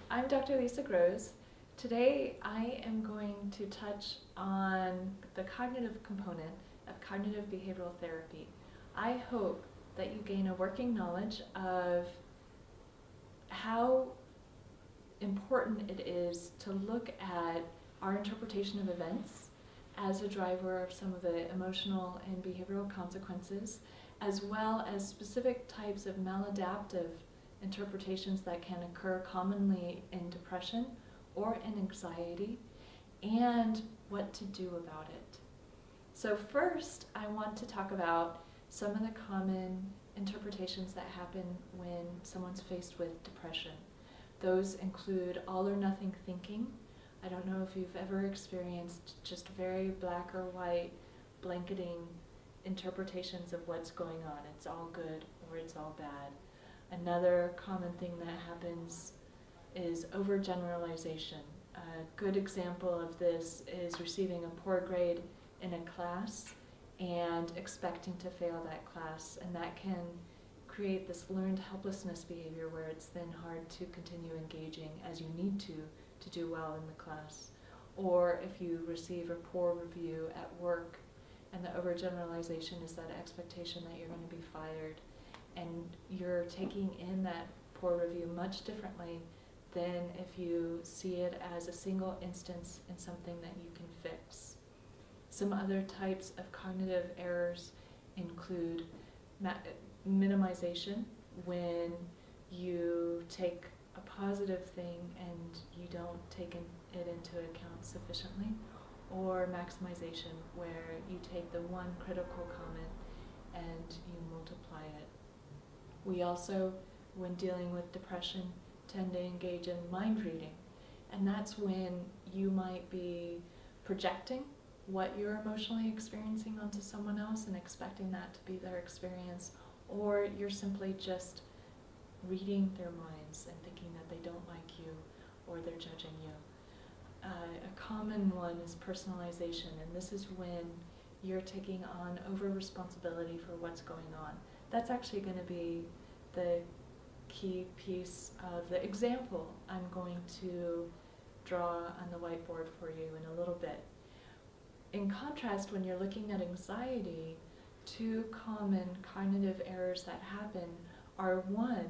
I'm Dr. Lisa Gross. Today I am going to touch on the cognitive component of cognitive behavioral therapy. I hope that you gain a working knowledge of how important it is to look at our interpretation of events as a driver of some of the emotional and behavioral consequences, as well as specific types of maladaptive interpretations that can occur commonly in depression or in anxiety, and what to do about it. So first, I want to talk about some of the common interpretations that happen when someone's faced with depression. Those include all or nothing thinking. I don't know if you've ever experienced just very black or white blanketing interpretations of what's going on. It's all good or it's all bad. Another common thing that happens is overgeneralization. A good example of this is receiving a poor grade in a class and expecting to fail that class, and that can create this learned helplessness behavior where it's then hard to continue engaging as you need to do well in the class. Or if you receive a poor review at work, and the overgeneralization is that expectation that you're going to be fired, and you're taking in that poor review much differently than if you see it as a single instance in something that you can fix. Some other types of cognitive errors include minimization, when you take a positive thing and you don't take it into account sufficiently, or maximization, where you take the one critical comment and you multiply it. We also, when dealing with depression, tend to engage in mind reading, and that's when you might be projecting what you're emotionally experiencing onto someone else and expecting that to be their experience, or you're simply just reading their minds and thinking that they don't like you or they're judging you. A common one is personalization, and this is when you're taking on over responsibility for what's going on. That's actually going to be the key piece of the example I'm going to draw on the whiteboard for you in a little bit. In contrast, when you're looking at anxiety, two common cognitive errors that happen are: one,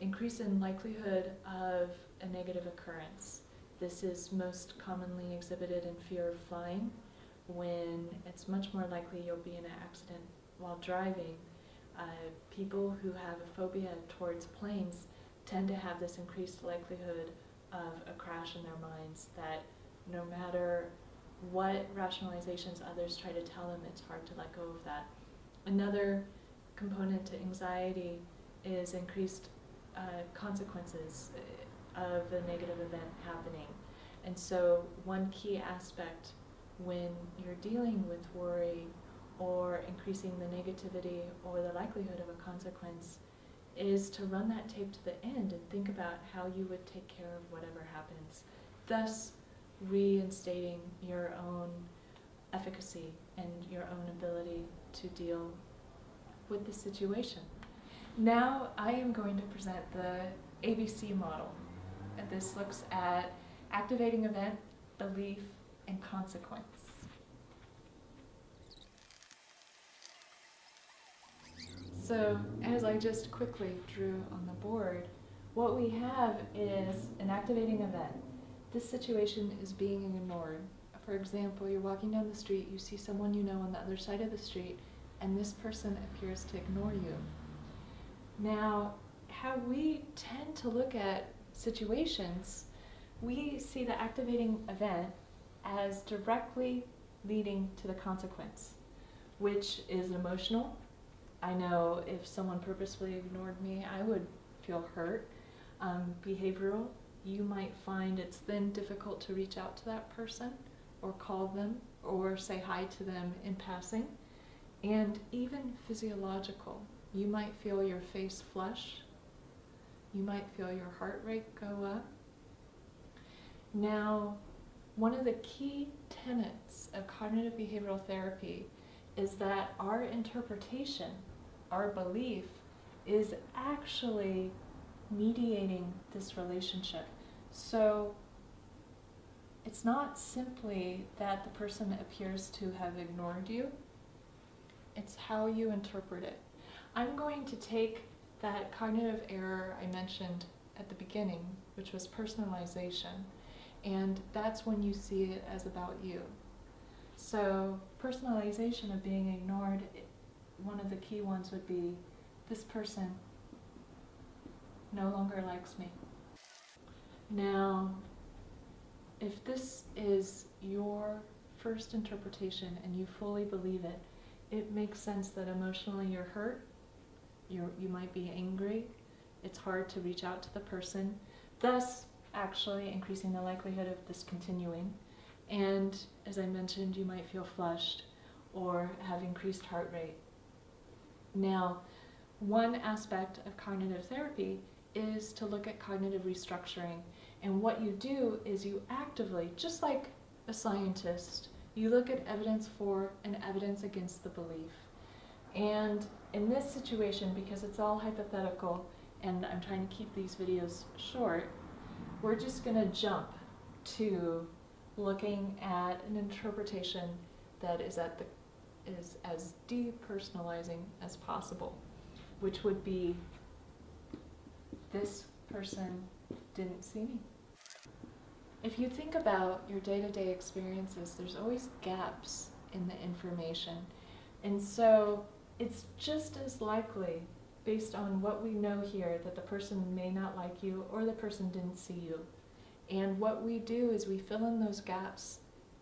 increase in likelihood of a negative occurrence. This is most commonly exhibited in fear of flying, when it's much more likely you'll be in an accident while driving. People who have a phobia towards planes tend to have this increased likelihood of a crash in their minds, that no matter what rationalizations others try to tell them, it's hard to let go of that. Another component to anxiety is increased consequences of a negative event happening. And so one key aspect when you're dealing with worry or increasing the negativity or the likelihood of a consequence is to run that tape to the end and think about how you would take care of whatever happens, thus reinstating your own efficacy and your own ability to deal with the situation. Now I am going to present the ABC model, and this looks at activating event, belief, and consequence. So, as I just quickly drew on the board, what we have is an activating event. This situation is being ignored. For example, you're walking down the street, you see someone you know on the other side of the street, and this person appears to ignore you. Now, how we tend to look at situations, we see the activating event as directly leading to the consequence, which is emotional. I know if someone purposefully ignored me, I would feel hurt. Behavioral, you might find it's then difficult to reach out to that person or call them or say hi to them in passing. And even physiological, you might feel your face flush, you might feel your heart rate go up. Now, one of the key tenets of cognitive behavioral therapy is that our interpretation, our belief, is actually mediating this relationship. So it's not simply that the person appears to have ignored you, it's how you interpret it. I'm going to take that cognitive error I mentioned at the beginning, which was personalization, and that's when you see it as about you. So personalization of being ignored, one of the key ones would be, this person no longer likes me. Now, if this is your first interpretation and you fully believe it, it makes sense that emotionally you're hurt, you might be angry, it's hard to reach out to the person, thus actually increasing the likelihood of this continuing. And as I mentioned, you might feel flushed or have increased heart rate. Now, one aspect of cognitive therapy is to look at cognitive restructuring. And what you do is you actively, just like a scientist, you look at evidence for and evidence against the belief. And in this situation, because it's all hypothetical and I'm trying to keep these videos short, we're just going to jump to looking at an interpretation that is as depersonalizing as possible, which would be, this person didn't see me. If you think about your day-to-day experiences, there's always gaps in the information. And so it's just as likely, based on what we know here, that the person may not like you or the person didn't see you. And what we do is we fill in those gaps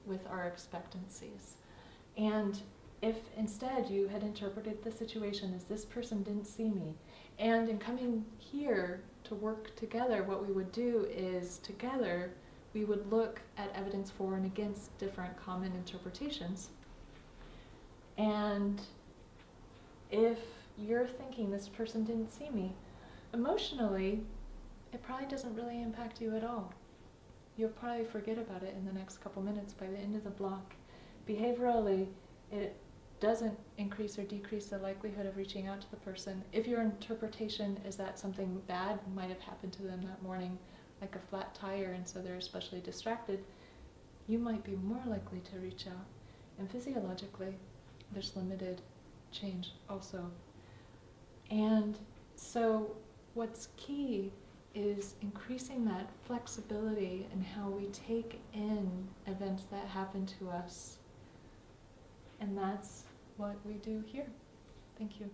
with our expectancies. And if instead you had interpreted the situation as, this person didn't see me, and in coming here to work together, what we would do is together we would look at evidence for and against different common interpretations. And if you're thinking, this person didn't see me, emotionally, it probably doesn't really impact you at all. You'll probably forget about it in the next couple minutes by the end of the block. Behaviorally, it doesn't increase or decrease the likelihood of reaching out to the person. If your interpretation is that something bad might have happened to them that morning, like a flat tire, and so they're especially distracted, you might be more likely to reach out. And physiologically, there's limited change also. And so what's key is increasing that flexibility in how we take in events that happen to us. And that's what we do here. Thank you.